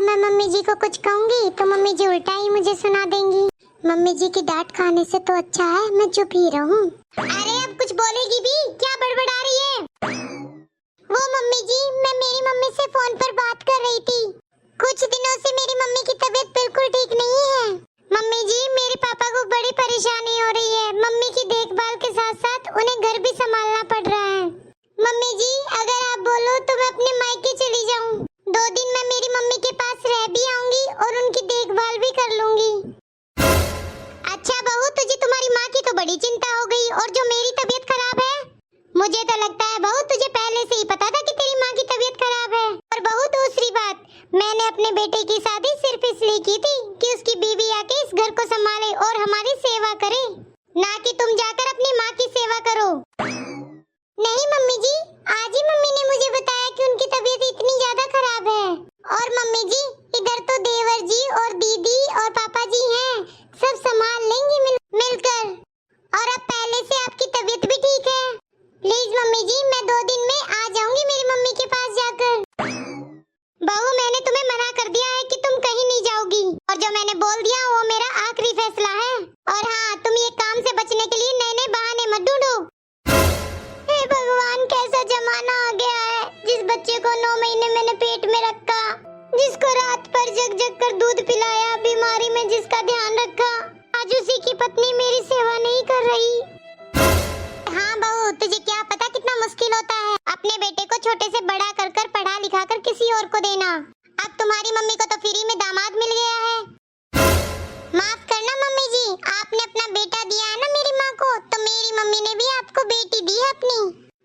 मैं मम्मी जी को कुछ कहूँगी तो मम्मी जी उल्टा ही मुझे सुना देंगी। मम्मी जी की डांट खाने से तो अच्छा है मैं चुप ही रहूं। अरे अब कुछ बोलेगी भी, क्या बड़बड़ा रही है? वो मम्मी जी, मैं मेरी मम्मी से फोन पर बात कर रही थी। कुछ दिनों से मेरी मम्मी की तबीयत बिल्कुल ठीक नहीं है। मम्मी जी, मेरे पापा को बड़ी परेशानी हो रही है। मम्मी की देखभाल के साथ साथ उन्हें घर भी संभालना पड़ रहा है। मम्मी जी, अगर आप बोलो तो मैं अपने मायके चली जाऊं। 2 दिन मैं मेरी मम्मी के पास रह भी आऊंगी और उनकी देखभाल भी कर लूंगी। अच्छा बहू, तुझे तुम्हारी माँ की तो बड़ी चिंता हो गई, और जो मेरी तबीयत खराब है, मुझे तो लगता है बहू तुझे पहले से ही पता था कि तेरी माँ की तबीयत खराब है। और बहू, दूसरी बात, मैंने अपने बेटे की शादी सिर्फ इसलिए की थी कि उसकी बीवी आके इस घर को संभाले और हमारी सेवा करे, ना कि तुम जाकर अपनी माँ की सेवा करो। नहीं मम्मी जी, आज ही मम्मी ने मुझे बताया कि उनकी तबीयत इतनी ज्यादा खराब है। और मम्मी जी, इधर तो देवर जी और दीदी और पापा जी हैं, सब संभाल लेंगी मिलकर। और अब पहले से आपकी तबीयत भी ठीक है। प्लीज मम्मी जी, मैं 2 दिन में आ जाऊंगी मेरी मम्मी के पास जाकर। बहू, मैंने तुम्हें मना कर दिया है कि तुम कहीं नहीं जाओगी, और जो मैंने बोल दिया वो मेरा आखिरी फैसला है। और हाँ, तुम ये काम से बचने के लिए नए नए बहाने मत ढूंढो। हे भगवान, कैसा जमाना आ गया है। जिस बच्चे को 9 महीने मैंने पेट में रखा, जिसको रात पर जग जग कर दूध पिलाया, बीमारी में जिसका ध्यान रखा, आज उसी की पत्नी मेरी सेवा नहीं कर रही। हाँ बहू, तुझे क्या पता कितना मुश्किल होता है अपने बेटे को छोटे से बड़ा कर कर पढ़ा लिखा कर किसी और को देना। अब तुम्हारी मम्मी को तो फ्री में दामाद मिल गया है। माफ करना मम्मी जी, आपने अपना बेटा दिया है ना मेरी माँ को, तो मेरी मम्मी ने भी आपको बेटी दी है अपनी।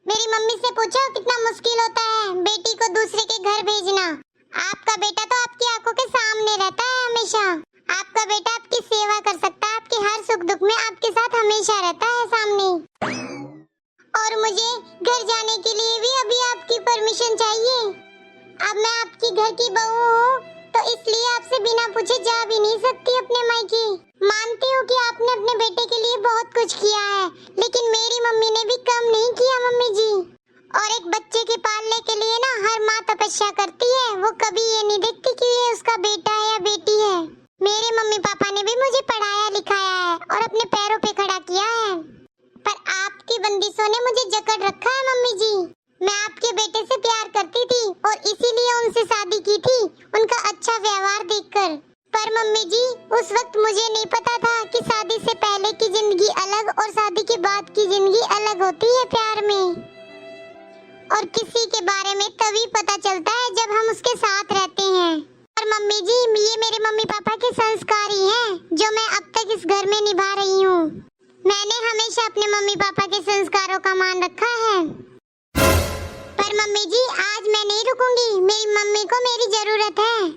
मेरी मम्मी से पूछो कितना मुश्किल होता है बेटी को दूसरे के घर भेजना। आपका बेटा तो आपकी आंखों के सामने रहता है हमेशा। आपका बेटा आपकी सेवा कर सकता है, आपके हर सुख दुख में आपके साथ हमेशा रहता है सामने। और मुझे घर जाने के लिए भी अभी आपकी परमिशन चाहिए। अब मैं आपकी घर की बहू हूँ, तो इसलिए आपसे बिना पूछे जा भी नहीं सकती अपने मायके। मानती हूँ कि आपने अपने बेटे के लिए बहुत कुछ किया है, लेकिन मेरी मम्मी ने भी कम नहीं किया मम्मी जी। और एक बच्चे के पालने के लिए ना हर माँ तपस्या करती है, वो कभी ये नहीं देखती कि ये उसका बेटा है या बेटी है। मेरे मम्मी पापा ने भी मुझे पढ़ाया लिखाया है और अपने पैरों पे खड़ा किया है, पर आपकी बंदिशों ने मुझे जकड़ रखा है मम्मी जी। मैं आपके बेटे से प्यार करती थी और इसीलिए उनसे शादी की थी, उनका अच्छा व्यवहार देखकर। पर मम्मी जी, उस वक्त मुझे नहीं पता था कि शादी से पहले की जिंदगी अलग और शादी के बाद की जिंदगी अलग होती है प्यार में। और किसी के बारे में तभी पता चलता है जब हम उसके साथ रहते हैं। और मम्मी जी, ये मेरे मम्मी पापा के संस्कार ही हैं जो मैं अब तक इस घर में निभा रही हूँ। मैंने हमेशा अपने मम्मी पापा के संस्कारों का मान रखा है। पर मम्मी जी, आज मैं नहीं रुकूंगी, मेरी मम्मी को मेरी जरूरत है।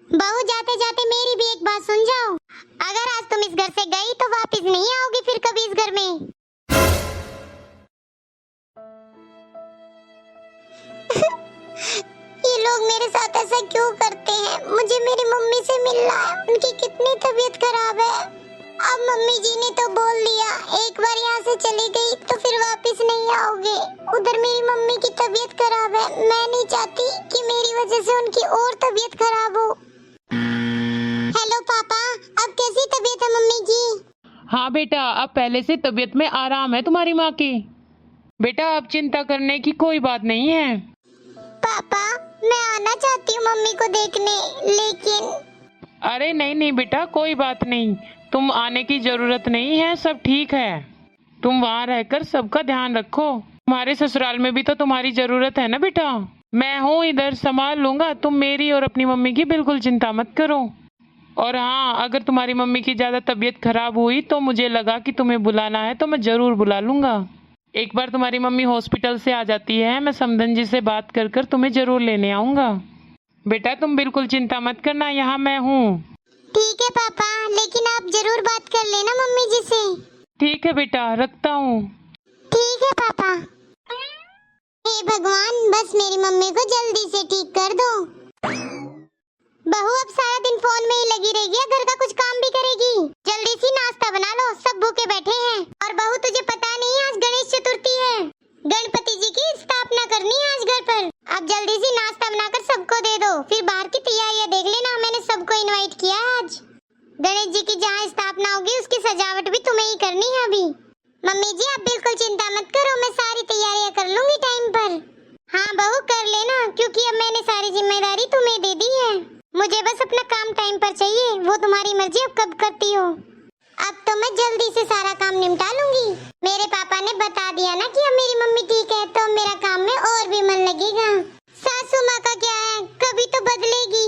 बहू, जाते जाते मेरी भी एक बात सुन जाओ। अगर आज तुम इस घर से गई तो वापस नहीं आओगी फिर कभी इस घर में। ये लोग मेरे साथ ऐसा क्यों करते हैं? मुझे मेरी मम्मी से मिलना है, उनकी कितनी तबीयत खराब है। अब मम्मी जी ने तो बोल दिया, एक बार यहाँ से चली गई तो फिर वापस नहीं आओगे। उधर मेरी मम्मी की तबीयत खराब है, मैं नहीं चाहती कि मेरी वजह से उनकी और तबीयत खराब हो। हेलो पापा, अब कैसी तबीयत है मम्मी की? हाँ बेटा, अब पहले से तबीयत में आराम है तुम्हारी माँ की। बेटा, अब चिंता करने की कोई बात नहीं है। पापा, मैं आना चाहती हूँ मम्मी को देखने, लेकिन अरे नहीं नहीं बेटा, कोई बात नहीं, तुम आने की जरूरत नहीं है, सब ठीक है। तुम वहाँ रहकर सबका ध्यान रखो। तुम्हारे ससुराल में भी तो तुम्हारी जरूरत है ना बेटा। मैं हूँ इधर, संभाल लूंगा। तुम मेरी और अपनी मम्मी की बिल्कुल चिंता मत करो। और हाँ, अगर तुम्हारी मम्मी की ज्यादा तबीयत खराब हुई तो मुझे लगा कि तुम्हें बुलाना है तो मैं जरूर बुला लूंगा। एक बार तुम्हारी मम्मी हॉस्पिटल से आ जाती है, मैं समधन जी से बात कर कर तुम्हें जरूर लेने आऊंगा। बेटा, तुम बिल्कुल चिंता मत करना, यहाँ मैं हूँ। ठीक है पापा, लेकिन आप जरूर बात कर लेना मम्मी जी से। ठीक है बेटा, रखता हूँ। ठीक है पापा। हे भगवान, बस मेरी मम्मी को जल्दी से ठीक कर दो। बहू अब सारा दिन फोन में ही लगी रहेगी या घर का कुछ काम भी करेगी? जल्दी सी नाश्ता बना लो, सब भूखे बैठे हैं। और बहू तुझे पता नहीं आज गणेश चतुर्थी है, गणपति जी की स्थापना करनी है आज घर पर। अब जल्दी से नाश्ता बनाकर सबको दे दो, फिर बाहर की तैयारियां देख लेना। मैंने सबको इनवाइट किया है आज। गणेश जी की जहाँ स्थापना होगी उसकी सजावट भी तुम्हें ही करनी है अभी। मम्मी जी आप बिल्कुल चिंता मत करो, मैं सारी तैयारियां कर लूंगी टाइम पर। हाँ बहू कर लेना, क्योंकि अब मैंने सारी जिम्मेदारी तुम्हें दे दी है। मुझे बस अपना काम टाइम पर चाहिए, वो तुम्हारी मर्जी अब कब करती हो। अब तो मैं जल्दी से सारा काम निपटा लूंगी। मेरे पापा ने बता दिया ना कि अब मेरी मम्मी ठीक है, तो मेरा काम में और भी मन लगेगा। सासू माँ का क्या है, कभी तो बदलेगी।